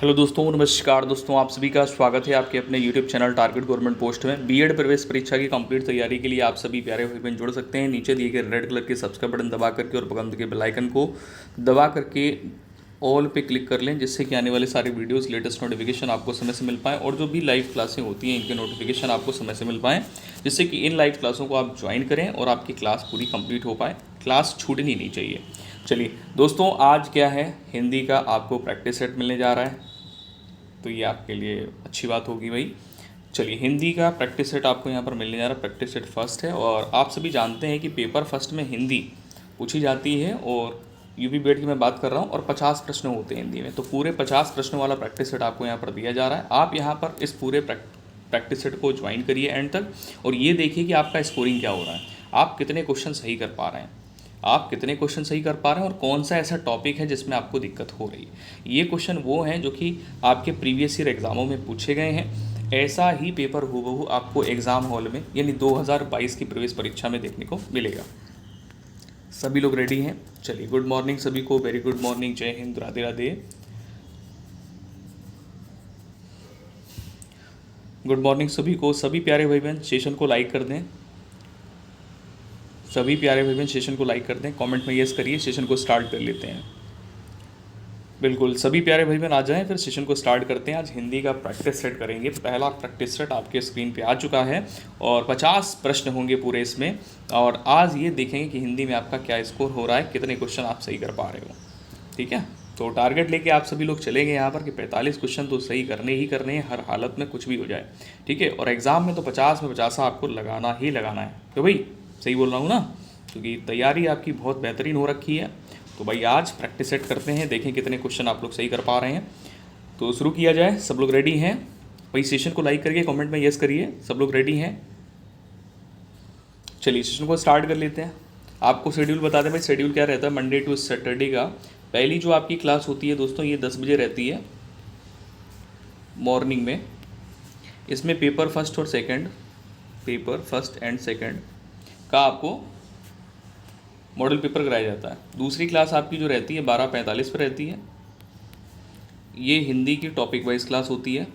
Hello दोस्तों, नमस्कार दोस्तों। आप सभी का स्वागत है आपके अपने YouTube channel target government post में। बीएड प्रवेश परीक्षा की कंप्लीट तैयारी के लिए आप सभी प्यारे भाई बहन जुड़ सकते हैं। नीचे दिए गए रेड कलर के सब्सक्राइब बटन दबा करके और बगल के बेल आइकन को दबा करके ऑल पे क्लिक कर लें, जिससे कि आने वाले सारे वीडियोस लेटेस्ट नोटिफिकेशन आपको समय से मिल पाएँ और जो भी लाइव क्लासें होती हैं इनके नोटिफिकेशन आपको समय से मिल पाएँ, जिससे कि इन लाइव क्लासों को आप ज्वाइन करें और आपकी क्लास पूरी कंप्लीट हो पाए। क्लास छूटनी नहीं चाहिए। चलिए दोस्तों, आज क्या है, हिंदी का आपको प्रैक्टिस सेट मिलने जा रहा है, तो ये आपके लिए अच्छी बात होगी भाई। चलिए, हिंदी का प्रैक्टिस सेट आपको यहाँ पर मिलने जा रहा है। प्रैक्टिस सेट फर्स्ट है और आप सभी जानते हैं कि पेपर फर्स्ट में हिंदी पूछी जाती है और यूपी बीएड की मैं बात कर रहा हूँ और 50 प्रश्न होते हैं हिंदी में। तो पूरे 50 प्रश्नों वाला प्रैक्टिस सेट आपको यहाँ पर दिया जा रहा है। आप यहाँ पर इस पूरे प्रैक्टिस सेट को ज्वाइन करिए एंड तक और ये देखिए कि आपका स्कोरिंग क्या हो रहा है, आप कितने क्वेश्चन सही कर पा रहे हैं, आप कितने क्वेश्चन सही कर पा रहे हैं और कौन सा ऐसा टॉपिक है जिसमें आपको दिक्कत हो रही है। ये क्वेश्चन वो हैं जो कि आपके प्रीवियस ईयर एग्ज़ामों में पूछे गए हैं। ऐसा ही पेपर हूबहू आपको एग्ज़ाम हॉल में यानी 2022 की प्रवेश परीक्षा में देखने को मिलेगा। सभी लोग रेडी हैं? चलिए, गुड मॉर्निंग सभी को, वेरी गुड मॉर्निंग, जय हिंद, राधे राधे। गुड मॉर्निंग सभी को। सभी प्यारे भाई बहन सेशन को लाइक कर दें। सभी प्यारे भाई बहन सेशन को लाइक कर दें, कमेंट में यस करिए। सेशन को स्टार्ट कर लेते हैं। बिल्कुल, सभी प्यारे भाई बहन आ जाएं, फिर सेशन को स्टार्ट करते हैं। आज हिंदी का प्रैक्टिस सेट करेंगे। पहला प्रैक्टिस सेट आपके स्क्रीन पे आ चुका है और 50 प्रश्न होंगे पूरे इसमें। और आज ये देखेंगे कि हिंदी में आपका क्या स्कोर हो रहा है, कितने क्वेश्चन आप सही कर पा रहे हो। ठीक है, तो टारगेट लेके आप सभी लोग चलेंगे यहाँ पर कि 45 क्वेश्चन तो सही करने ही करने हैं, हर हालत में कुछ भी हो जाए। ठीक है, और एग्ज़ाम में तो 50 में 50 आपको लगाना ही लगाना है। तो भाई सही बोल रहा हूँ ना, क्योंकि तैयारी आपकी बहुत बेहतरीन हो रखी है। तो भाई आज प्रैक्टिस सेट करते हैं, देखें कितने क्वेश्चन आप लोग सही कर पा रहे हैं। तो शुरू किया जाए। सब लोग रेडी हैं? भाई सेशन को लाइक करके कमेंट में यस करिए। सब लोग रेडी हैं? चलिए सेशन को स्टार्ट कर लेते हैं। आपको शेड्यूल बता दें भाई, शेड्यूल क्या रहता है मंडे टू सैटरडे का। पहली जो आपकी क्लास होती है दोस्तों, ये 10 बजे रहती है मॉर्निंग में। इसमें पेपर फर्स्ट और second, paper first and second का आपको मॉडल पेपर कराया जाता है। दूसरी क्लास आपकी जो रहती है 12:45 पर रहती है। ये हिंदी की टॉपिक वाइज क्लास होती है।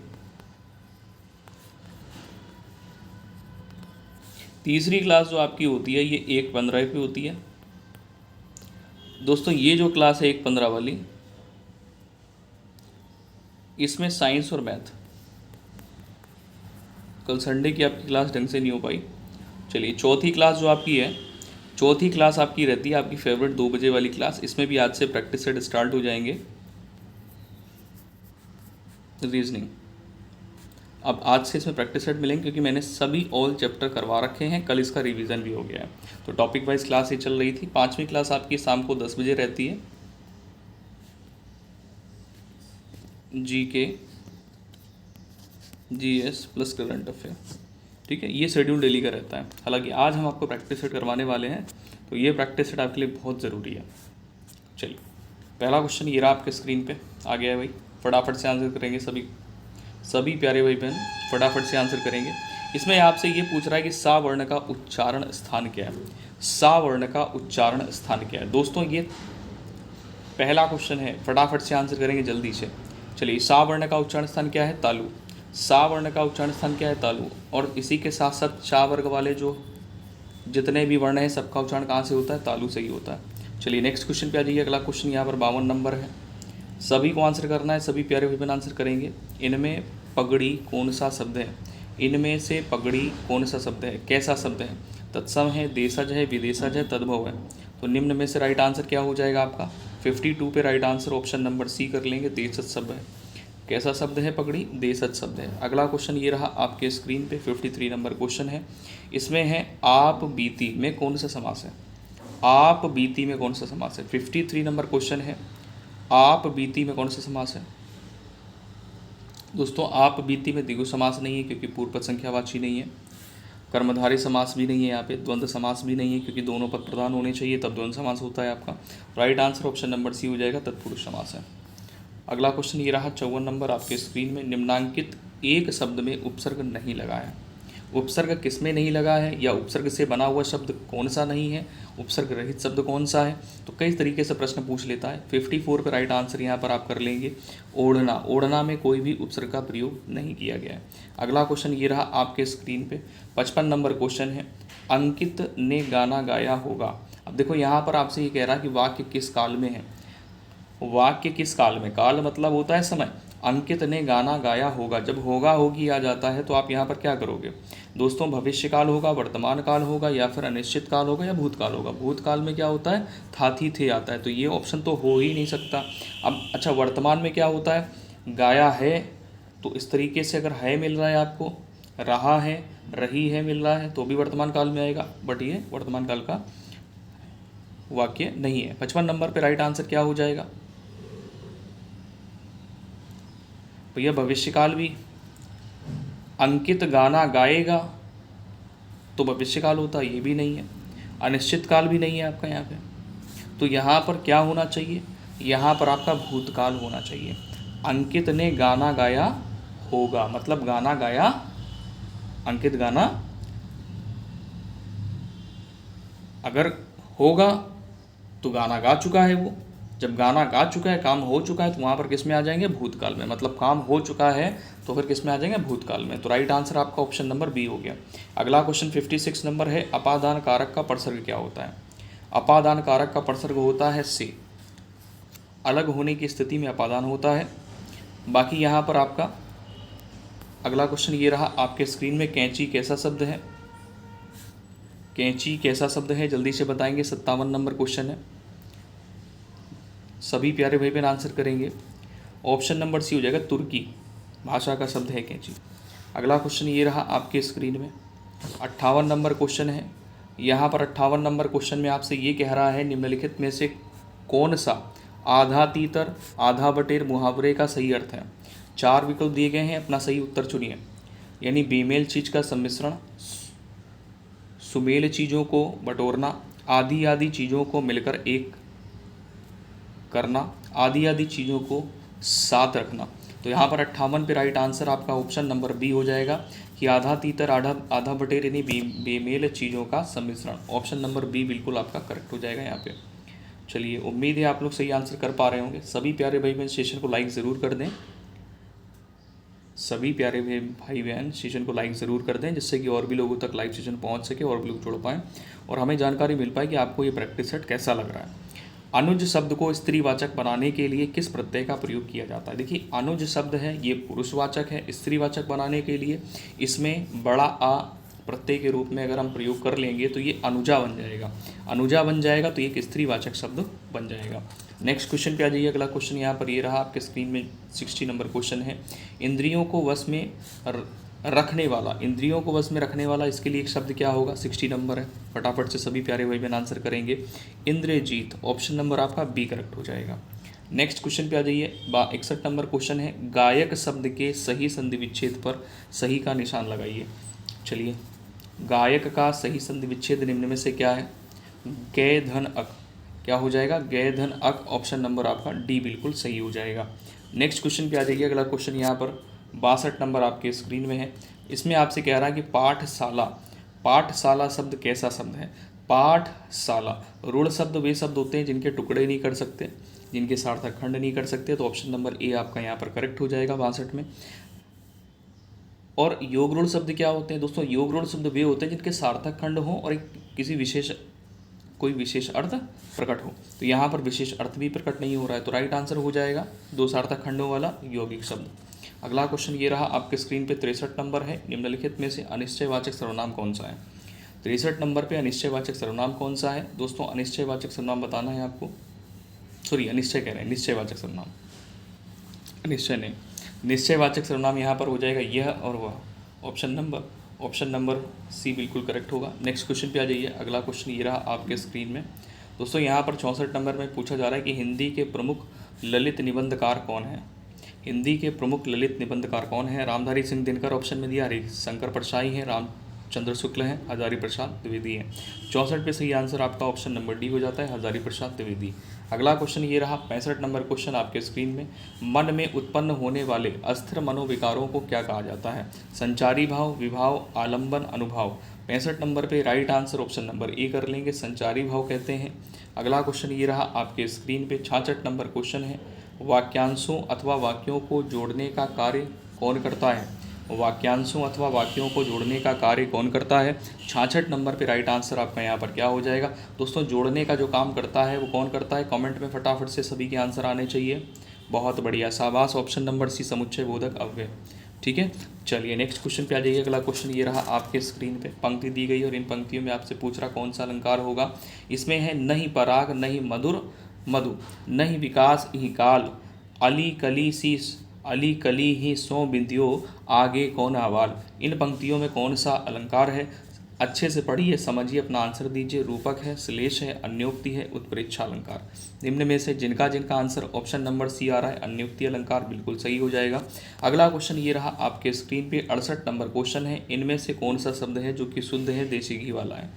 तीसरी क्लास जो आपकी होती है ये 1:15 पे होती है। दोस्तों ये जो क्लास है 1:15 वाली, इसमें साइंस और मैथ, कल संडे की आपकी क्लास ढंग से नहीं हो पाई। चलिए, चौथी क्लास जो आपकी है, चौथी क्लास आपकी रहती है आपकी फेवरेट 2 बजे वाली क्लास। इसमें भी आज से प्रैक्टिस सेट स्टार्ट हो जाएंगे। रीजनिंग, अब आज से इसमें प्रैक्टिस सेट मिलेंगे क्योंकि मैंने सभी ऑल चैप्टर करवा रखे हैं। कल इसका रिवीजन भी हो गया है। तो टॉपिक वाइज क्लास ही चल रही थी। 5वीं क्लास आपकी शाम को 10 बजे रहती है। GK, GS plus current affair. ठीक है, ये शेड्यूल डेली का रहता है। हालांकि आज हम आपको प्रैक्टिस सेट करवाने वाले हैं, तो ये प्रैक्टिस सेट आपके लिए बहुत ज़रूरी है। चलिए, पहला क्वेश्चन ये रहा आपके स्क्रीन पे आ गया है भाई। फटाफट से आंसर करेंगे सभी प्यारे भाई बहन, फटाफट से आंसर करेंगे। इसमें आपसे ये पूछ रहा है कि सा वर्ण का उच्चारण स्थान क्या है। सा वर्ण का उच्चारण स्थान क्या है दोस्तों, ये पहला क्वेश्चन है। फटाफट से आंसर करेंगे जल्दी से। चलिए, सा वर्ण का उच्चारण स्थान क्या है? तालु। सा वर्ण का उच्चारण स्थान क्या है? तालु। और इसी के साथ साथ चा वर्ग वाले जो जितने भी वर्ण हैं सबका उच्चारण कहाँ से होता है? तालु से ही होता है। चलिए नेक्स्ट क्वेश्चन पे आ जाइए। अगला क्वेश्चन यहाँ पर 52 नंबर है। सभी को आंसर करना है, सभी प्यारे भाई बहन आंसर करेंगे। इनमें पगड़ी कौन सा शब्द है? इनमें से पगड़ी कौन सा शब्द है, कैसा शब्द है? तत्सम है, देशज है, विदेशज है, तद्भव है। तो निम्न में से राइट आंसर क्या हो जाएगा आपका? 52 पे right answer option number C कर लेंगे, देशज शब्द है। कैसा शब्द है? पगड़ी, देशज शब्द है। अगला क्वेश्चन ये रहा आपके स्क्रीन पे, 53 नंबर क्वेश्चन है। इसमें है आप बीती में कौन सा समास है? आप बीती में कौन सा समास है? 53 नंबर क्वेश्चन है, आप बीती में कौन सा समास है? दोस्तों आप बीती में द्विगु समास नहीं है क्योंकि पूर्व पद संख्यावाची नहीं है। कर्मधारय समास भी नहीं है, यहाँ पे द्वंद्व समास भी नहीं है क्योंकि दोनों पद प्रधान होने चाहिए, तब द्वंद्व समास होता है आपका। Right answer option number C हो जाएगा, तत्पुरुष समास है। अगला क्वेश्चन ये रहा 54 नंबर आपके स्क्रीन में। निम्नांकित एक शब्द में उपसर्ग नहीं लगा है। उपसर्ग किसमें नहीं लगा है, या उपसर्ग से बना हुआ शब्द कौन सा नहीं है, उपसर्ग रहित शब्द कौन सा है। तो कई तरीके से प्रश्न पूछ लेता है। 54 पे राइट आंसर यहाँ पर आप कर लेंगे ओढ़ना। ओढ़ना में कोई भी उपसर्ग का प्रयोग नहीं किया गया है। अगला क्वेश्चन ये रहा आपके स्क्रीन पे, 55 नंबर क्वेश्चन है, अंकित ने गाना गाया होगा। अब देखो यहाँ पर आपसे ये कह रहा है कि वाक्य किस काल में है। वाक्य किस काल में, काल मतलब होता है समय। अंकित ने गाना गाया होगा, जब होगा होगी आ जाता है तो आप यहाँ पर क्या करोगे दोस्तों, भविष्य काल होगा, वर्तमान काल होगा, या फिर अनिश्चित काल होगा, या भूतकाल होगा। भूतकाल में क्या होता है, था थी थे आता है, तो ये ऑप्शन तो हो ही नहीं सकता। अब अच्छा, वर्तमान में क्या होता है, गाया है, तो इस तरीके से अगर है मिल रहा है आपको, रहा है, रही है मिल रहा है, तो भी वर्तमान काल में आएगा, बट ये वर्तमान काल का वाक्य नहीं है। 55 नंबर पे राइट आंसर क्या हो जाएगा भैया, भविष्यकाल भी। अंकित गाना गाएगा तो भविष्यकाल होता है, ये भी नहीं है। अनिश्चित काल भी नहीं है आपका यहाँ पे, तो यहाँ पर क्या होना चाहिए, यहाँ पर आपका भूतकाल होना चाहिए। अंकित ने गाना गाया होगा, मतलब गाना गाया, अंकित गाना अगर होगा तो गाना गा चुका है वो। जब गाना गा चुका है, काम हो चुका है, तो वहाँ पर किस में आ जाएंगे, भूतकाल में। मतलब काम हो चुका है तो फिर किस में आ जाएंगे, भूतकाल में। तो राइट आंसर आपका ऑप्शन नंबर बी हो गया। अगला क्वेश्चन 56 नंबर है, अपादान कारक का प्रसर्ग क्या होता है। अपादान कारक का प्रसर्ग होता है से, अलग होने की स्थिति में अपादान होता है। बाकी यहाँ पर आपका अगला क्वेश्चन ये रहा आपके स्क्रीन में, कैंची कैसा शब्द है। कैंची कैसा शब्द है, जल्दी से बताएंगे। 57 नंबर क्वेश्चन है, सभी प्यारे भाई बहन आंसर करेंगे। ऑप्शन नंबर सी हो जाएगा, तुर्की भाषा का शब्द है कैंची। अगला क्वेश्चन ये रहा आपके स्क्रीन में, 58 नंबर क्वेश्चन है। यहाँ पर 58 नंबर क्वेश्चन में आपसे ये कह रहा है, निम्नलिखित में से कौन सा आधा तीतर आधा बटेर मुहावरे का सही अर्थ है। 4 विकल्प दिए गए हैं, अपना सही उत्तर चुनिए। यानी बेमेल चीज का सम्मिश्रण, सुमेल चीज़ों को बटोरना, आधी आधी चीज़ों को मिलकर एक करना, आधी आधी चीज़ों को साथ रखना। तो यहाँ पर 58 पे राइट आंसर आपका ऑप्शन नंबर बी हो जाएगा कि आधा तीतर आधा बटेर, यानी बेमेल चीज़ों का सम्मिश्रण। ऑप्शन नंबर बी बिल्कुल आपका करेक्ट हो जाएगा यहाँ पे। चलिए, उम्मीद है आप लोग सही आंसर कर पा रहे होंगे। सभी प्यारे भाई बहन सेशन को लाइक ज़रूर कर दें। सभी प्यारे भाई बहन सेशन को लाइक ज़रूर कर दें, जिससे कि और भी लोगों तक लाइव सेशन पहुंच सके और भी लोग जुड़ पाएँ और हमें जानकारी मिल पाए कि आपको ये प्रैक्टिस सेट कैसा लग रहा है। अनुज शब्द को स्त्रीवाचक बनाने के लिए किस प्रत्यय का प्रयोग किया जाता है। देखिए, अनुज शब्द है ये पुरुषवाचक है, स्त्रीवाचक बनाने के लिए इसमें बड़ा आ प्रत्यय के रूप में अगर हम प्रयोग कर लेंगे तो ये अनुजा बन जाएगा। अनुजा बन जाएगा तो ये एक स्त्रीवाचक शब्द बन जाएगा। नेक्स्ट क्वेश्चन पे आ जाइए। अगला क्वेश्चन यहाँ पर ये रहा आपके स्क्रीन में, 60 नंबर क्वेश्चन है, इंद्रियों को वश में रखने वाला। इंद्रियों को वश में रखने वाला, इसके लिए एक शब्द क्या होगा। 60 नंबर है, फटाफट से सभी प्यारे भाई बहन आंसर करेंगे। इंद्रजीत, ऑप्शन नंबर आपका बी करेक्ट हो जाएगा। नेक्स्ट क्वेश्चन पे आ जाइए। 61 नंबर क्वेश्चन है, गायक शब्द के सही संधि विच्छेद पर सही का निशान लगाइए। चलिए, गायक का सही संधि विच्छेद निम्न में से क्या है। गै धन अक, क्या हो जाएगा, गै धन अक। ऑप्शन नंबर आपका डी बिल्कुल सही हो जाएगा। नेक्स्ट क्वेश्चन पे आ जाइए। अगला क्वेश्चन यहाँ पर 62 नंबर आपके स्क्रीन में है। इसमें आपसे कह रहा है कि पाठशाला, पाठशाला शब्द कैसा शब्द है। पाठशाला, रूढ़ शब्द वे शब्द होते हैं जिनके टुकड़े नहीं कर सकते, जिनके सार्थक खंड नहीं कर सकते, तो ऑप्शन नंबर ए आपका यहाँ पर करेक्ट हो जाएगा 62 में। और योग रूढ़ शब्द क्या होते हैं दोस्तों, योग रूढ़ शब्द वे होते हैं जिनके सार्थक खंड हो और एक किसी विशेष कोई विशेष अर्थ प्रकट हो। तो यहाँ पर विशेष अर्थ भी प्रकट नहीं हो रहा है, तो राइट आंसर हो जाएगा 2 सार्थक खंडों वाला यौगिक शब्द। अगला क्वेश्चन ये रहा आपके स्क्रीन पे, 63 नंबर है, निम्नलिखित में से अनिश्चयवाचक सर्वनाम कौन सा है। 63 नंबर पे अनिश्चयवाचक सर्वनाम कौन सा है दोस्तों। अनिश्चयवाचक सर्वनाम बताना है आपको, सॉरी अनिश्चय कह रहे हैं, निश्चयवाचक सर्वनाम, अनिश्चय नहीं, निश्चयवाचक सर्वनाम यहाँ पर हो जाएगा यह और वह। ऑप्शन नंबर सी बिल्कुल करेक्ट होगा। नेक्स्ट क्वेश्चन पे आ जाइए। अगला क्वेश्चन ये रहा आपके स्क्रीन में दोस्तों, यहाँ पर 64 नंबर में पूछा जा रहा है कि हिंदी के प्रमुख ललित निबंधकार कौन है। हिंदी के प्रमुख ललित निबंधकार कौन है। रामधारी सिंह दिनकर ऑप्शन में दिया, हरिशंकर परसाई हैं, चंद्र शुक्ल हैं, हजारी प्रसाद द्विवेदी हैं। 64 पे सही आंसर आपका ऑप्शन नंबर डी हो जाता है, हजारी प्रसाद द्विवेदी। अगला क्वेश्चन ये रहा 65 नंबर क्वेश्चन आपके स्क्रीन में। मन में उत्पन्न होने वाले अस्थिर मनोविकारों को क्या कहा जाता है? संचारी भाव, विभाव, आलंबन, अनुभाव। 65 नंबर पे right answer option number A कर लेंगे, संचारी भाव कहते हैं। अगला क्वेश्चन ये रहा आपके स्क्रीन पे 66 नंबर क्वेश्चन है। वाक्यांशों अथवा वाक्यों को जोड़ने का कार्य कौन करता है? वाक्यांशों अथवा वाक्यों को जोड़ने का कार्य कौन करता है? 66 नंबर पे राइट आंसर आपका यहाँ पर क्या हो जाएगा? दोस्तों जोड़ने का जो काम करता है वो कौन करता है? कमेंट में फटाफट से सभी के आंसर आने चाहिए। बहुत बढ़िया, शाबाश, ऑप्शन नंबर सी, समुच्चय बोधक अव्यय। ठीक है, चलिए नेक्स्ट क्वेश्चन पे आ जाइए। अगला क्वेश्चन ये रहा आपके स्क्रीन पे, पंक्ति दी गई और इन पंक्तियों में आपसे पूछ रहा कौन सा अलंकार होगा। इसमें है नहीं पराग नहीं मधुर मधु, नहीं विकास ही काल, अली कली शीस, अली कली ही सो बिंदियो, आगे कौन आवाल। इन पंक्तियों में कौन सा अलंकार है? अच्छे से पढ़िए, समझिए, अपना आंसर दीजिए। रूपक है, श्लेष है, अन्योक्ति है, उत्प्रेक्षा अलंकार। निम्न में से जिनका जिनका आंसर ऑप्शन नंबर सी आ रहा है, अन्योक्ति अलंकार, बिल्कुल सही हो जाएगा। अगला क्वेश्चन ये रहा आपके स्क्रीन पे 68 नंबर क्वेश्चन है। इनमें से कौन सा शब्द है जो कि शुद्ध है, देसी घी वाला है?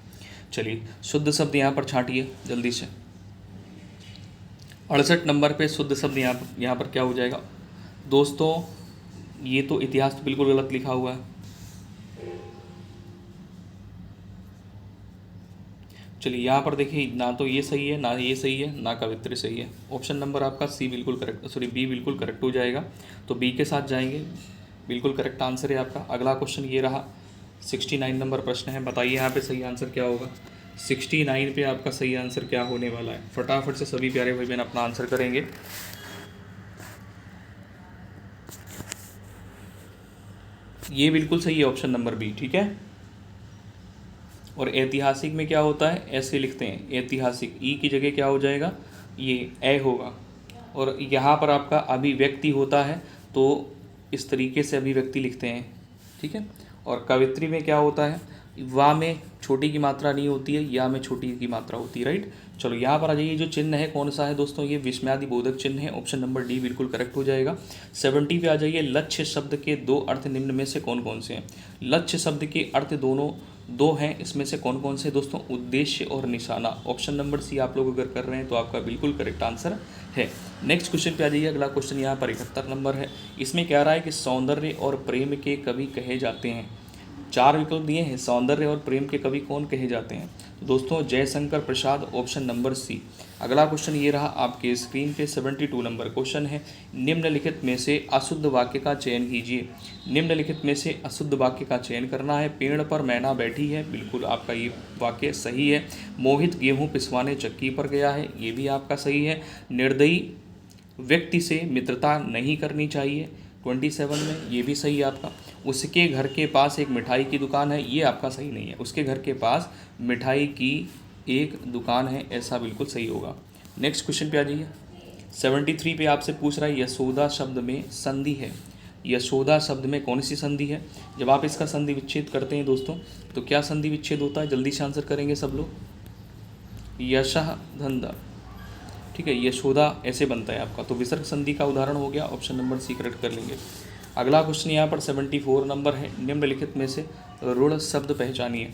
चलिए शुद्ध शब्द यहाँ पर छांटिए जल्दी से। 68 नंबर पे शुद्ध शब्द यहाँ पर क्या हो जाएगा? दोस्तों ये तो इतिहास तो बिल्कुल गलत लिखा हुआ है। चलिए यहाँ पर देखिए, ना तो ये सही है, ना ये सही है, ना कवित्री सही है। ऑप्शन नंबर आपका सी बिल्कुल करेक्ट, सॉरी बी बिल्कुल करेक्ट हो जाएगा। तो बी के साथ जाएंगे, बिल्कुल करेक्ट आंसर है आपका। अगला क्वेश्चन ये रहा 69 नंबर प्रश्न है। बताइए यहाँ पे सही आंसर क्या होगा? 69 पे आपका सही आंसर क्या होने वाला है? फटाफट से सभी प्यारे भाई बहन अपना आंसर करेंगे। ये बिल्कुल सही है, ऑप्शन नंबर बी। ठीक है, और ऐतिहासिक में क्या होता है? ऐसे लिखते हैं ऐतिहासिक, ई की जगह क्या हो जाएगा? ये ए होगा। और यहाँ पर आपका अभिव्यक्ति होता है तो इस तरीके से अभिव्यक्ति लिखते हैं। ठीक है, और कवित्री में क्या होता है? वा में छोटी की मात्रा नहीं होती है, या में छोटी की मात्रा होती है। राइट, चलो यहाँ पर आ जाइए। जो चिन्ह है कौन सा है दोस्तों? ये विस्मयादि बोधक चिन्ह है, ऑप्शन नंबर डी बिल्कुल करेक्ट हो जाएगा। 70 पे आ जाइए। लक्ष्य शब्द के दो अर्थ निम्न में से कौन कौन से हैं? लक्ष्य शब्द के अर्थ दोनों दो हैं, इसमें से कौन कौन से दोस्तों? उद्देश्य और निशाना। ऑप्शन नंबर सी आप लोग अगर कर रहे हैं तो आपका बिल्कुल करेक्ट आंसर है। नेक्स्ट क्वेश्चन पे आ जाइए। अगला क्वेश्चन यहाँ पर 71 नंबर है। इसमें कह रहा है कि सौंदर्य और प्रेम के कवि कहे जाते हैं। 4 विकल्प दिए हैं, सौंदर्य और प्रेम के कवि कौन कहे जाते हैं? तो दोस्तों जयशंकर प्रसाद, ऑप्शन नंबर सी। अगला क्वेश्चन ये रहा आपके स्क्रीन पे 72 नंबर क्वेश्चन है। निम्नलिखित में से अशुद्ध वाक्य का चयन कीजिए। निम्नलिखित में से अशुद्ध वाक्य का चयन करना है। पेड़ पर मैना बैठी है, बिल्कुल आपका ये वाक्य सही है। मोहित गेहूं पिसवाने चक्की पर गया है, ये भी आपका सही है। निर्दयी व्यक्ति से मित्रता नहीं करनी चाहिए, 27 में, ये भी सही है आपका। उसके घर के पास एक मिठाई की दुकान है, ये आपका सही नहीं है। उसके घर के पास मिठाई की एक दुकान है, ऐसा बिल्कुल सही होगा। नेक्स्ट क्वेश्चन पे आ जाइए। 73 पे आपसे पूछ रहा है यशोदा शब्द में संधि है। यशोदा शब्द में कौन सी संधि है? जब आप इसका संधि विच्छेद करते हैं दोस्तों तो क्या संधि विच्छेद होता है? जल्दी से आंसर करेंगे सब लोग। यशः धंधा, ठीक है, यशोदा ऐसे बनता है आपका। तो विसर्ग संधि का उदाहरण हो गया, ऑप्शन नंबर सी करेक्ट कर लेंगे। अगला क्वेश्चन यहाँ पर 74 नंबर है। निम्नलिखित में से रूढ़ शब्द पहचानिए।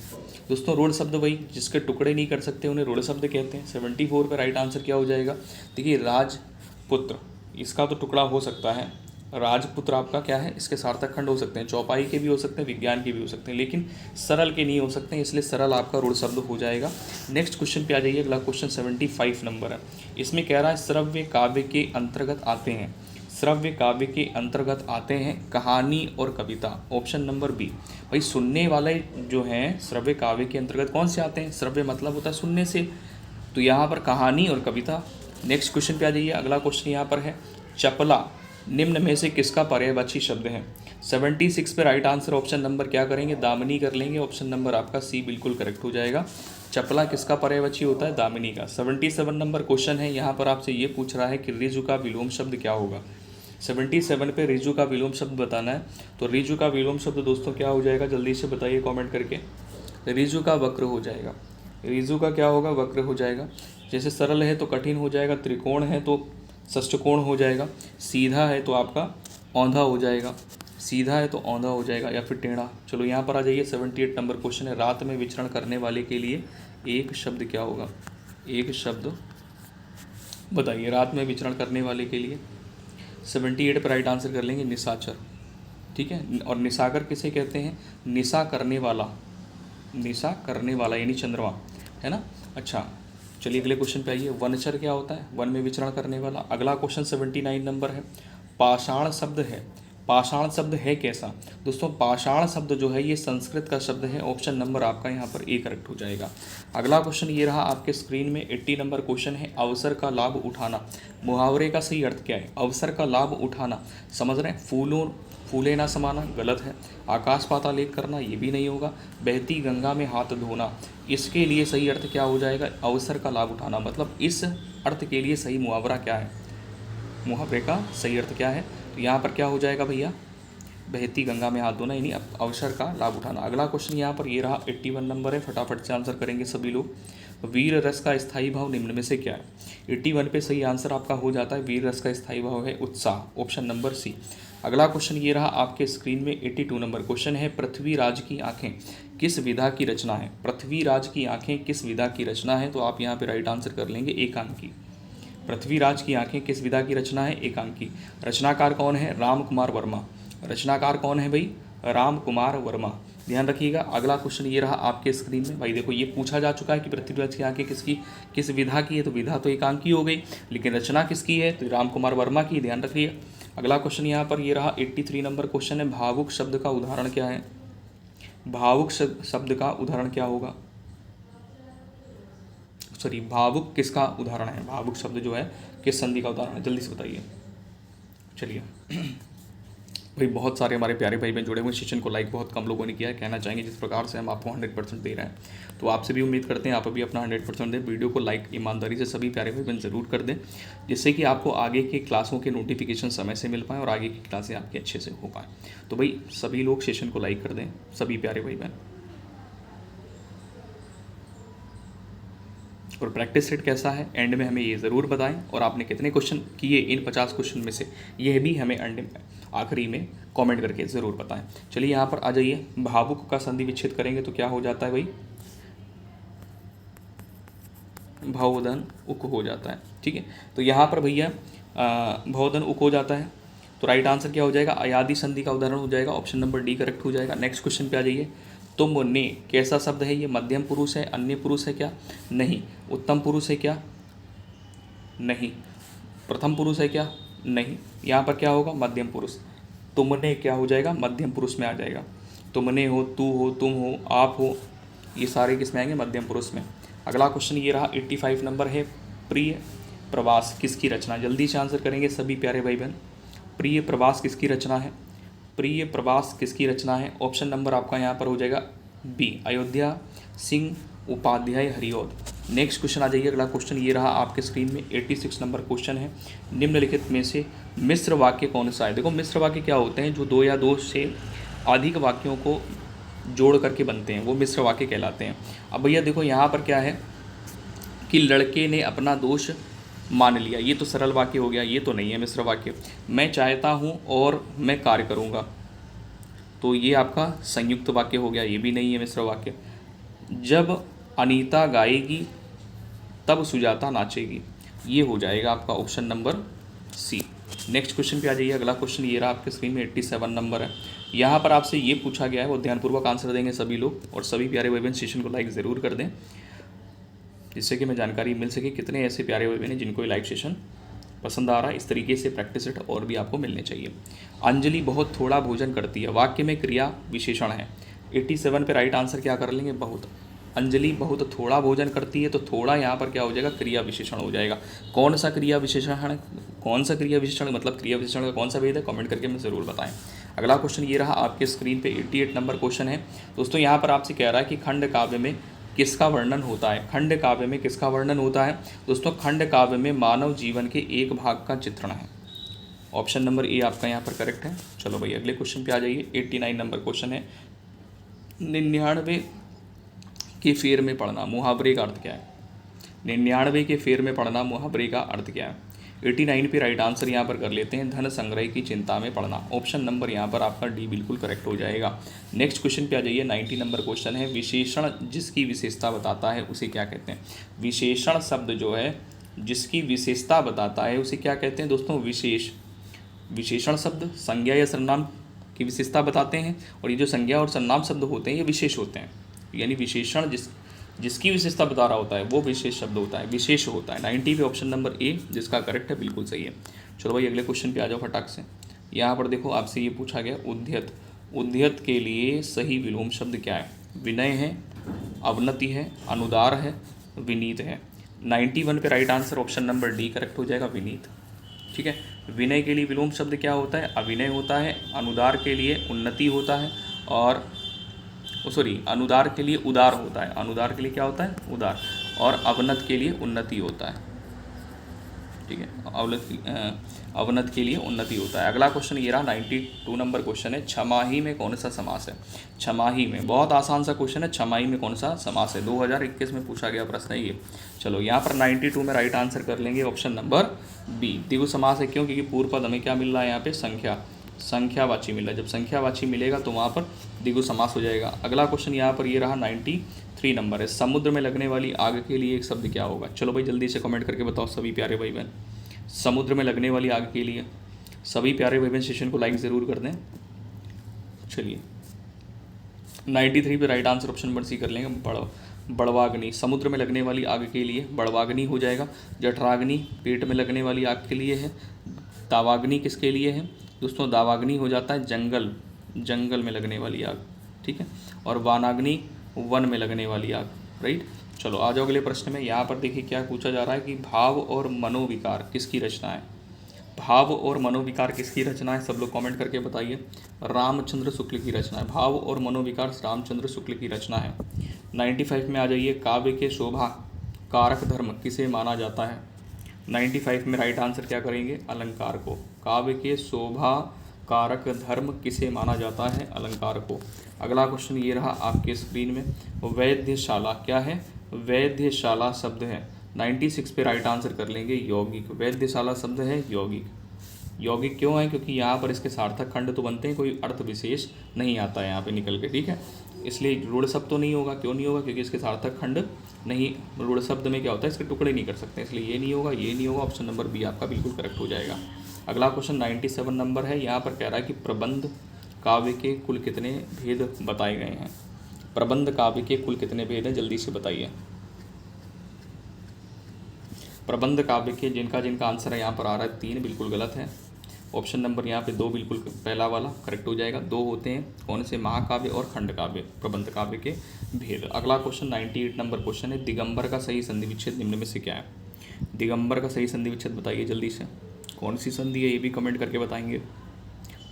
दोस्तों रूढ़ शब्द वही जिसके टुकड़े नहीं कर सकते उन्हें रूढ़ शब्द कहते हैं। 74 पे राइट आंसर क्या हो जाएगा? देखिए राजपुत्र, इसका तो टुकड़ा हो सकता है। राजपुत्र आपका क्या है? इसके सार्थक खंड हो सकते हैं, चौपाई के भी हो सकते हैं, विज्ञान के भी हो सकते हैं, लेकिन सरल के नहीं हो सकते हैं, इसलिए सरल आपका रूढ़ शब्द हो जाएगा। नेक्स्ट क्वेश्चन पे आ जाइए। अगला क्वेश्चन 75 नंबर है। इसमें कह रहा है श्रव्य काव्य के अंतर्गत आते हैं। श्रव्य काव्य के अंतर्गत आते हैं कहानी और कविता, ऑप्शन नंबर बी। भाई सुनने वाले जो हैं श्रव्य काव्य के अंतर्गत कौन से आते हैं? श्रव्य मतलब होता है सुनने से, तो यहाँ पर कहानी और कविता। नेक्स्ट क्वेश्चन पे आ जाइए। अगला क्वेश्चन यहाँ पर है चपला निम्न में से किसका पर्यायवाची शब्द है? 76 पे राइट आंसर ऑप्शन नंबर क्या करेंगे? दामिनी कर लेंगे, ऑप्शन नंबर आपका सी बिल्कुल करेक्ट हो जाएगा। चपला किसका पर्यायवाची होता है? दामिनी का। 77 नंबर क्वेश्चन है। यहाँ पर आपसे ये पूछ रहा है कि रिजु का विलोम शब्द क्या होगा? 77 पे रिजु का विलोम शब्द बताना है। तो रिजु का विलोम शब्द दोस्तों क्या हो जाएगा? जल्दी से बताइए कमेंट करके। रिजु का वक्र हो जाएगा। रिजु का क्या होगा? वक्र हो जाएगा। जैसे सरल है तो कठिन हो जाएगा, त्रिकोण है तो षष्ठकोण हो जाएगा, सीधा है तो आपका औंधा हो जाएगा, सीधा है तो औंधा हो जाएगा या फिर टेढ़ा। चलो यहाँ पर आ जाइए, 78 नंबर क्वेश्चन है, रात में विचरण करने वाले के लिए एक शब्द क्या होगा? एक शब्द बताइए, रात में विचरण करने वाले के लिए। 78 पर राइट आंसर कर लेंगे निशाचर, ठीक है। और निशाकर किसे कहते हैं? निशा करने वाला, निशा करने वाला यानी चंद्रमा, है ना। अच्छा चलिए अगले क्वेश्चन पे आइए, वनचर क्या होता है? वन में विचरण करने वाला। अगला क्वेश्चन 79 नंबर है, पाषाण शब्द है, पाषाण शब्द है कैसा? दोस्तों पाषाण शब्द जो है ये संस्कृत का शब्द है, ऑप्शन नंबर आपका यहाँ पर ए करेक्ट हो जाएगा। अगला क्वेश्चन ये रहा आपके स्क्रीन में, 80 नंबर क्वेश्चन है, अवसर का लाभ उठाना। मुहावरे का सही अर्थ क्या है? अवसर का लाभ उठाना, समझ रहे हैं? फूलों फूले ना समाना गलत है, आकाश पाताल एक करना ये भी नहीं होगा, बहती गंगा में हाथ धोना, इसके लिए सही अर्थ क्या हो जाएगा? अवसर का लाभ उठाना। मतलब इस अर्थ के लिए सही मुहावरा क्या है? मुहावरे का सही अर्थ क्या है? तो यहाँ पर क्या हो जाएगा भैया? बहती गंगा में हाथ धोना यानी अवसर का लाभ उठाना। अगला क्वेश्चन यहाँ पर ये रहा, 81 नंबर है, फटाफट से आंसर करेंगे सभी लोग। वीर रस का स्थायी भाव निम्न में से क्या है? 81 पे सही आंसर आपका हो जाता है, वीर रस का स्थायी भाव है उत्साह, ऑप्शन नंबर सी। अगला क्वेश्चन ये रहा आपके स्क्रीन में, 82 नंबर क्वेश्चन है, पृथ्वीराज की आंखें किस विधा की रचना है? पृथ्वीराज की आंखें किस विधा की रचना है? तो आप यहाँ पे राइट आंसर कर लेंगे एकांकी। पृथ्वीराज की आंखें किस विधा की रचना है? एकांकी। रचनाकार कौन है? राम कुमार वर्मा। रचनाकार कौन है भाई? राम कुमार वर्मा, ध्यान रखिएगा। अगला क्वेश्चन ये रहा आपके स्क्रीन में, भाई देखो ये पूछा जा चुका है कि पृथ्वीराज की आंखें किसकी किस विधा की है, तो विधा तो एकांकी हो गई, लेकिन रचना किसकी है? तो राम कुमार वर्मा की, ध्यान रखिए। अगला क्वेश्चन यहाँ पर ये रहा 83 नंबर क्वेश्चन है, भावुक शब्द का उदाहरण क्या है? भावुक शब्द का उदाहरण क्या होगा? सॉरी, भावुक किसका उदाहरण है? भावुक शब्द जो है किस संधि का उदाहरण है? जल्दी से बताइए। चलिए भाई बहुत सारे हमारे प्यारे भाई बहन जुड़े हुए, सेशन को लाइक बहुत कम लोगों ने किया है। कहना चाहेंगे जिस प्रकार से हम आपको 100% दे रहे हैं, तो आपसे भी उम्मीद करते हैं आप अभी अपना 100% दें। वीडियो को लाइक ईमानदारी से सभी प्यारे भाई बहन ज़रूर कर दें, जिससे कि आपको आगे के क्लासों के नोटिफिकेशन समय से मिल पाएँ और आगे की क्लासें आपकी अच्छे से हो पाएँ। तो भाई सभी लोग सेशन को लाइक कर दें, सभी प्यारे भाई बहन। और प्रैक्टिस सेट कैसा है एंड में हमें ये ज़रूर बताएं, और आपने कितने क्वेश्चन किए इन 50 क्वेश्चन में से, यह भी हमें एंड आखिरी में कमेंट करके ज़रूर बताएं। चलिए यहाँ पर आ जाइए, भावुक का संधि विच्छेद करेंगे तो क्या हो जाता है भाई? भावोधन उक हो जाता है, ठीक है। तो यहाँ पर भैया भावोधन उक हो जाता है, तो राइट आंसर क्या हो जाएगा? अयादि संधि का उदाहरण हो जाएगा, ऑप्शन नंबर डी करेक्ट हो जाएगा। नेक्स्ट क्वेश्चन पे आ जाइए, तुमने कैसा शब्द है? ये मध्यम पुरुष है, अन्य पुरुष है क्या? नहीं। उत्तम पुरुष है क्या? नहीं। प्रथम पुरुष है क्या? नहीं। यहाँ पर क्या होगा? मध्यम पुरुष। तुमने क्या हो जाएगा? मध्यम पुरुष में आ जाएगा। तुमने हो, तू हो, तुम हो, आप हो, ये सारे किस में आएंगे? मध्यम पुरुष में। अगला क्वेश्चन ये रहा 85 नंबर है, प्रिय प्रवास किसकी रचना? जल्दी से आंसर करेंगे सभी प्यारे भाई बहन। प्रिय प्रवास किसकी रचना है? प्रिय प्रवास किसकी रचना है? ऑप्शन नंबर आपका यहाँ पर हो जाएगा B, Ayodhya Singh Upadhyay Hariaudh. Next question आ जाइए, अगला क्वेश्चन ये रहा आपके स्क्रीन में, 86 नंबर क्वेश्चन है, निम्नलिखित में से मिश्र वाक्य कौन सा है? देखो मिश्र वाक्य क्या होते हैं? जो दो या दो से अधिक वाक्यों को जोड़ करके बनते हैं, वो मिश्र वाक्य कहलाते हैं। अब भैया देखो यहाँ पर क्या है कि लड़के ने अपना दोष मान लिया, ये तो सरल वाक्य हो गया, ये तो नहीं है मिश्र वाक्य। मैं चाहता हूँ और मैं कार्य करूँगा, तो ये आपका संयुक्त वाक्य हो गया, ये भी नहीं है मिश्र वाक्य। जब अनीता गाएगी तब सुजाता नाचेगी, ये हो जाएगा आपका option number C. Next question पे आ जाइए, अगला क्वेश्चन ये रहा आपके स्क्रीन में, 87 नंबर है। यहाँ पर आपसे ये पूछा गया है, वो ध्यानपूर्वक आंसर देंगे सभी लोग, और सभी प्यारे भाई बहन सेशन को लाइक ज़रूर कर दें, जिससे कि हमें जानकारी मिल सके कितने ऐसे प्यारे भाई बहन हैं जिनको ये लाइव सेशन पसंद आ रहा है। इस तरीके से प्रैक्टिस सेट और भी आपको मिलने चाहिए। अंजलि बहुत थोड़ा भोजन करती है, वाक्य में क्रिया विशेषण है। 87 पे राइट आंसर क्या कर लेंगे? बहुत। अंजलि बहुत थोड़ा भोजन करती है, तो थोड़ा यहाँ पर क्या हो जाएगा? क्रिया विशेषण हो जाएगा। कौन सा क्रिया विशेषण है? कौन सा क्रिया विशेषण, मतलब क्रिया विशेषण का कौन सा भेद है? कमेंट करके हमें ज़रूर बताएं। अगला क्वेश्चन ये रहा आपके स्क्रीन पे, 88 नंबर क्वेश्चन है दोस्तों। यहाँ पर आपसे कह रहा है कि खंड काव्य में किसका वर्णन होता है? खंड काव्य में किसका वर्णन होता है दोस्तों? खंड काव्य में मानव जीवन के एक भाग का चित्रण है। ऑप्शन नंबर ए आपका यहाँ पर करेक्ट है। चलो भाई अगले क्वेश्चन पे आ जाइए, 89 नंबर क्वेश्चन है, 99 के फेर में पढ़ना, मुहावरे का अर्थ क्या है? 99 के फेर में पढ़ना, मुहावरे का अर्थ क्या है? 89 पे राइट आंसर यहाँ पर कर लेते हैं, धन संग्रह की चिंता में पड़ना। ऑप्शन नंबर यहाँ पर आपका डी बिल्कुल करेक्ट हो जाएगा। नेक्स्ट क्वेश्चन पे आ जाइए। 90 नंबर क्वेश्चन है, विशेषण जिसकी विशेषता बताता है उसे क्या कहते हैं। विशेषण शब्द जो है जिसकी विशेषता बताता है उसे क्या कहते हैं दोस्तों, विशेषण शब्द संज्ञा या सर्वनाम की विशेषता बताते हैं, और ये जो संज्ञा और सर्वनाम शब्द होते हैं ये विशेष होते हैं। यानी विशेषण जिसकी विशेषता बता रहा होता है वो विशेष शब्द होता है, विशेष होता है। 90 पे ऑप्शन नंबर ए जिसका करेक्ट है बिल्कुल सही है। चलो भाई अगले क्वेश्चन पे आ जाओ फटाक से। यहाँ पर देखो आपसे ये पूछा गया उद्यत, उद्यत के लिए सही विलोम शब्द क्या है। विनय है, अवनति है, अनुदार है, विनीत है। 91 पे right answer option number D correct हो जाएगा, विनीत। ठीक है, विनय के लिए विलोम शब्द क्या होता है, अविनय होता है। अनुदार के लिए उन्नति होता है, और अनुदार के लिए उदार होता है। अनुदार के लिए क्या होता है, उदार। और अवनत के लिए उन्नति होता है। ठीक है, अवनत के लिए उन्नति होता है। अगला क्वेश्चन ये रहा 92 नंबर क्वेश्चन है, छमाही में कौन सा समास है। छमाही में, बहुत आसान सा क्वेश्चन है, छमाही में कौन सा समास है। 2021 में पूछा गया प्रश्न है ये। चलो यहाँ पर 92 में राइट आंसर कर लेंगे ऑप्शन नंबर बी, द्विगु समास है। क्यों, क्योंकि पूर्व पद हमें क्या मिल रहा है यहाँ पे, संख्यावाची मिल रहा है। जब संख्यावाची मिलेगा तो वहाँ पर द्विगु समास हो जाएगा। अगला क्वेश्चन यहाँ पर ये रहा 93 नंबर है, समुद्र में लगने वाली आग के लिए एक शब्द क्या होगा। चलो भाई जल्दी से कमेंट करके बताओ सभी प्यारे भाई बहन, समुद्र में लगने वाली आग के लिए सभी प्यारे भाई बहन सेशन को लाइक ज़रूर कर दें। चलिए 93 पे right answer option number C कर लेंगे, बड़वाग्नि। समुद्र में लगने वाली आग के लिए बड़वाग्नि हो जाएगा। जठराग्नि पेट में लगने वाली आग के लिए है। दावाग्नि किसके लिए है दोस्तों, दावाग्नि हो जाता है जंगल में लगने वाली आग। ठीक है, और वानाग्नि वन में लगने वाली आग। राइट, चलो आ जाओ अगले प्रश्न में। यहाँ पर देखिए क्या पूछा जा रहा है कि भाव और मनोविकार किसकी रचना है। भाव और मनोविकार किसकी रचना है, सब लोग कमेंट करके बताइए। रामचंद्र शुक्ल की रचना है। भाव और मनोविकार रामचंद्र शुक्ल की रचना है। 95 में आ जाइए, काव्य के शोभा कारक धर्म किसे माना जाता है। 95 में राइट आंसर क्या करेंगे, अलंकार को। काव्य के शोभा कारक धर्म किसे माना जाता है, अलंकार को। अगला क्वेश्चन ये रहा आपके स्क्रीन में, वैद्यशाला क्या है, वैद्यशाला शब्द है। 96 पे राइट आंसर कर लेंगे यौगिक। वैद्यशाला शब्द है यौगिक। यौगिक क्यों है, क्योंकि यहाँ पर इसके सार्थक खंड तो बनते हैं, कोई अर्थ विशेष नहीं आता है यहाँ पे निकल के। ठीक है, इसलिए रूढ़ शब्द तो नहीं होगा। क्यों नहीं होगा, क्योंकि इसके सार्थक खंड नहीं, रूढ़ शब्द में क्या होता है इसके टुकड़े नहीं कर सकते, इसलिए ये नहीं होगा, ये नहीं होगा। ऑप्शन नंबर बी आपका बिल्कुल करेक्ट हो जाएगा। अगला क्वेश्चन 97 नंबर है, यहाँ पर कह रहा है कि प्रबंध काव्य के कुल कितने भेद बताए गए हैं। प्रबंध काव्य के कुल कितने भेद हैं, जल्दी से बताइए। प्रबंध काव्य के जिनका आंसर है यहाँ पर आ रहा है 3, बिल्कुल गलत है। ऑप्शन नंबर यहाँ पे 2 बिल्कुल पहला वाला करेक्ट हो जाएगा। 2 होते हैं कौन से, महाकाव्य और खंड काव्य, प्रबंध काव्य के भेद। अगला क्वेश्चन 98 नंबर क्वेश्चन है, दिगंबर का सही संधि विच्छेद निम्न में से क्या है। दिगंबर का सही संधि विच्छेद बताइए जल्दी से, कौन सी संधि है ये भी कमेंट करके बताएंगे।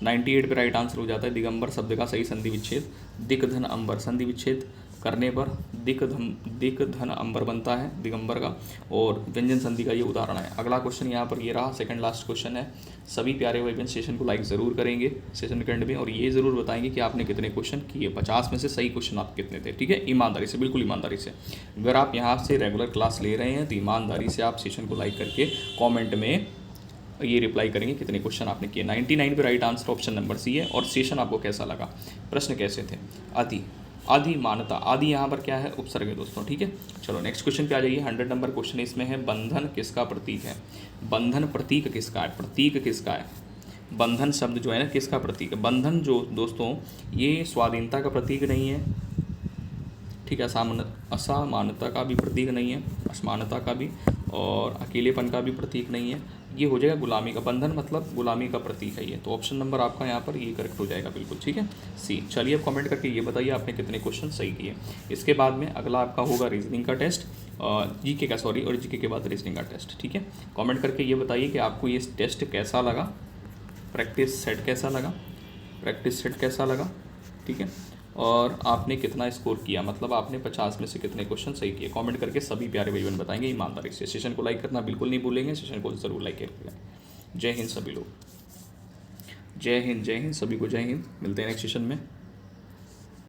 98 पे राइट आंसर हो जाता है दिगंबर शब्द का सही संधि विच्छेद दिक धन अंबर। संधि विच्छेद करने पर दिक धन अंबर बनता है दिगंबर का, और व्यंजन संधि का ये उदाहरण है। अगला क्वेश्चन यहाँ पर ये रहा, सेकंड लास्ट क्वेश्चन है। सभी प्यारे भाई बहन सेशन को लाइक ज़रूर करेंगे सेशन के एंड में, और ये ज़रूर बताएंगे कि आपने कितने क्वेश्चन किए, 50 में से सही क्वेश्चन आप कितने थे। ठीक है, ईमानदारी से, बिल्कुल ईमानदारी से। अगर आप यहाँ से रेगुलर क्लास ले रहे हैं तो ईमानदारी से आप सेशन को लाइक करके कॉमेंट में ये रिप्लाई करेंगे कितने क्वेश्चन आपने किए। 99 पे right answer option number C है। और सेशन आपको कैसा लगा, प्रश्न कैसे थे। अधिमानता, आदि यहाँ पर क्या है, उपसर्ग है दोस्तों। ठीक है, चलो नेक्स्ट क्वेश्चन पे आ जाइए। 100 नंबर क्वेश्चन इसमें है, बंधन किसका प्रतीक है। बंधन प्रतीक किसका है, प्रतीक किसका है। बंधन शब्द जो है ना किसका प्रतीक है। बंधन जो दोस्तों ये स्वाधीनता का प्रतीक नहीं है। ठीक है, असमानता का भी प्रतीक नहीं है, असमानता का भी, और अकेलेपन का भी प्रतीक नहीं है। ये हो जाएगा गुलामी का। बंधन मतलब गुलामी का प्रतीक है ये। तो ऑप्शन नंबर आपका यहाँ पर ये करेक्ट हो जाएगा बिल्कुल। ठीक है, सी। चलिए अब कमेंट करके ये बताइए आपने कितने क्वेश्चन सही किए। इसके बाद में अगला आपका होगा रीजनिंग का टेस्ट, जीके का, सॉरी, और जीके के बाद रीजनिंग का टेस्ट। ठीक है, कमेंट करके ये बताइए कि आपको ये टेस्ट कैसा लगा, प्रैक्टिस सेट कैसा लगा, प्रैक्टिस सेट कैसा लगा। ठीक है, और आपने कितना स्कोर किया, मतलब आपने 50 में से कितने क्वेश्चन सही किए। कमेंट करके सभी प्यारे भाई बहन बताएंगे ईमानदारी से। सेशन को लाइक करना बिल्कुल नहीं भूलेंगे, सेशन को ज़रूर लाइक करेंगे। जय हिंद सभी लोग, जय हिंद, जय हिंद सभी को, जय हिंद। मिलते हैं नेक्स्ट सेशन में।